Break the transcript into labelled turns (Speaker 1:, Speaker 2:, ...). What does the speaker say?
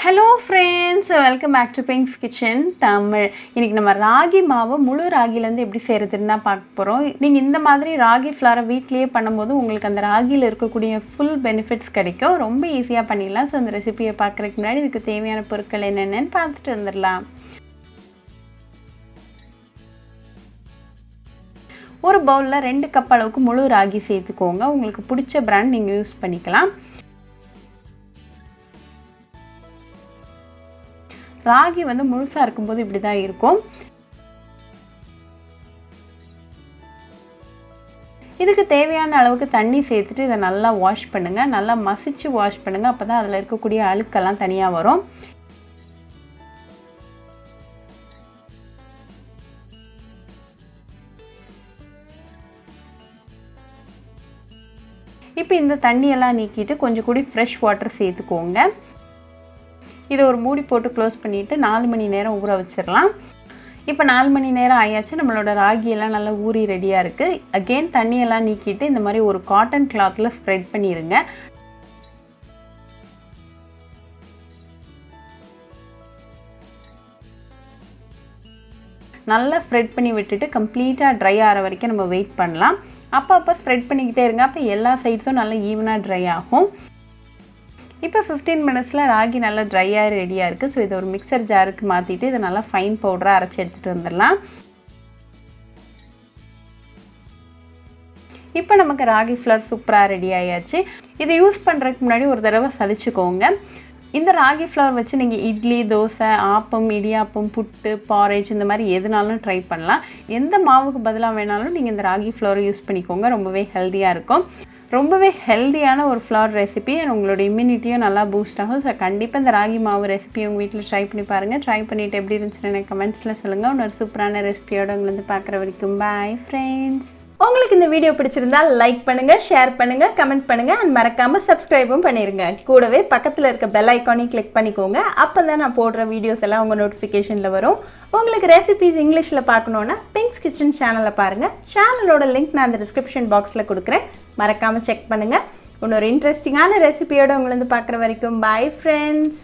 Speaker 1: Hello friends, welcome back to Pink's Kitchen Tamil. இன்னைக்கு நம்ம ராகி மாவு முழு ராகில இருந்து எப்படி செய்யறதுன்னு தான் பார்க்க போறோம். நீங்க இந்த மாதிரி ராகி ஃப்ளாரை வீட்லயே பண்ணும்போது உங்களுக்கு அந்த ராகில இருக்கக்கூடிய full benefits கிடைக்கும். ரொம்ப ஈஸியா பண்ணிடலாம். சோ அந்த ரெசிபியை பார்க்கறதுக்கு முன்னாடி இதுக்கு தேவையான பொருட்கள் என்னென்னன்னு பார்த்துட்டு வந்துடலாம். ஒரு பவுல்ல 2 கப் அளவுக்கு முழு ராகி சேர்த்துக்கோங்க. உங்களுக்கு பிடிச்ச பிராண்ட் நீங்க யூஸ் பண்ணிக்கலாம். ராகி வந்து முழுசா இருக்கும்போது இப்படி தான் இருக்கும். இதுக்கு தேவையான அளவுக்கு தண்ணி சேர்த்துட்டு இதை நல்லா வாஷ் பண்ணுங்க. நல்லா மசிச்சு வாஷ் பண்ணுங்க. அப்பதான் அதுல இருக்கக்கூடிய அழுக்கெல்லாம் தனியா வரும். இப்போ இந்த தண்ணி எல்லாம் நீக்கிட்டு கொஞ்சம் கூடி ஃப்ரெஷ் வாட்டர் சேர்த்துக்கோங்க. இதை ஒரு மூடி போட்டு க்ளோஸ் பண்ணிட்டு 4 மணி நேரம் ஊற வச்சிடலாம். இப்போ 4 மணி நேரம் ஆயாச்சு. நம்மளோட ராகி எல்லாம் நல்லா ஊறி ரெடியா இருக்கு. அகைன் தண்ணி எல்லாம் நீக்கிட்டு இந்த மாதிரி ஒரு காட்டன் கிளாத்ல ஸ்ப்ரெட் பண்ணிருங்க. நல்லா ஸ்ப்ரெட் பண்ணி விட்டுட்டு கம்ப்ளீட்டா ட்ரை ஆற வரைக்கும் நம்ம வெயிட் பண்ணலாம். அப்பப்போ ஸ்ப்ரெட் பண்ணிக்கிட்டே இருங்க. அப்போ எல்லா சைட்ஸும் நல்லா ஈவனா ட்ரை ஆகும். இப்போ 15 மினிட்ஸ்ல ராகி நல்லா ட்ரையா ரெடியா இருக்கு. ஸோ இதை ஒரு மிக்சர் ஜாருக்கு மாத்திட்டு இதை நல்லா ஃபைன் பவுடரா அரைச்சி எடுத்துட்டு வந்துடலாம். இப்போ நமக்கு ராகி ஃப்ளவர் சூப்பரா ரெடி ஆயாச்சு. இதை யூஸ் பண்றதுக்கு முன்னாடி ஒரு தடவை சலிச்சுக்கோங்க. இந்த ராகி ஃப்ளவர் வச்சு நீங்க இட்லி, தோசை, ஆப்பம், இடியாப்பம், புட்டு, பாரேஜ் இந்த மாதிரி எதுனாலும் ட்ரை பண்ணலாம். எந்த மாவுக்கு பதிலாக வேணாலும் நீங்க இந்த ராகி ஃப்ளவரை யூஸ் பண்ணிக்கோங்க. ரொம்பவே ஹெல்தியா இருக்கும். ரொம்பவே ஹெல்தியான ஒரு ஃப்ளவர் ரெசிபி. உங்களோட இம்யூனிட்டியும் நல்லா பூஸ்ட் ஆகும். ஸோ கண்டிப்பாக இந்த ராகி மாவு ரெசிபி உங்கள் வீட்டில் ட்ரை பண்ணி பாருங்கள். ட்ரை பண்ணிவிட்டு எப்படி இருந்துச்சுன்னு எனக்கு கமெண்ட்ஸில் சொல்லுங்கள். இன்னொரு சூப்பரான ரெசிபியோட உங்களை வந்து பார்க்குற வரைக்கும் பாய் ஃப்ரெண்ட்ஸ். உங்களுக்கு இந்த வீடியோ பிடிச்சிருந்தா லைக் பண்ணுங்க, ஷேர் பண்ணுங்க, கமெண்ட் பண்ணுங்க அண்ட் மறக்காம சப்ஸ்கிரைபும் பண்ணிருங்க. கூடவே பக்கத்துல இருக்க பெல் ஐகானையும் கிளிக் பண்ணிக்கோங்க. அப்பதான் நான் போடுற வீடியோஸ் எல்லாம் உங்க நோட்டிஃபிகேஷன்ல வரும். உங்களுக்கு ரெசிபிஸ் இங்கிலீஷ்ல பார்க்கணும்னா பிங்க்ஸ் கிச்சன் சேனலை பாருங்க. சேனலோட லிங்க் நான் அந்த டிஸ்கிரிப்ஷன் பாக்ஸ்ல கொடுக்குறேன். மறக்காம செக் பண்ணுங்க. இன்னொரு இன்ட்ரெஸ்டிங்கான ரெசிபியோட உங்களை வந்து பார்க்குற வரைக்கும் பாய் ஃப்ரெண்ட்ஸ்.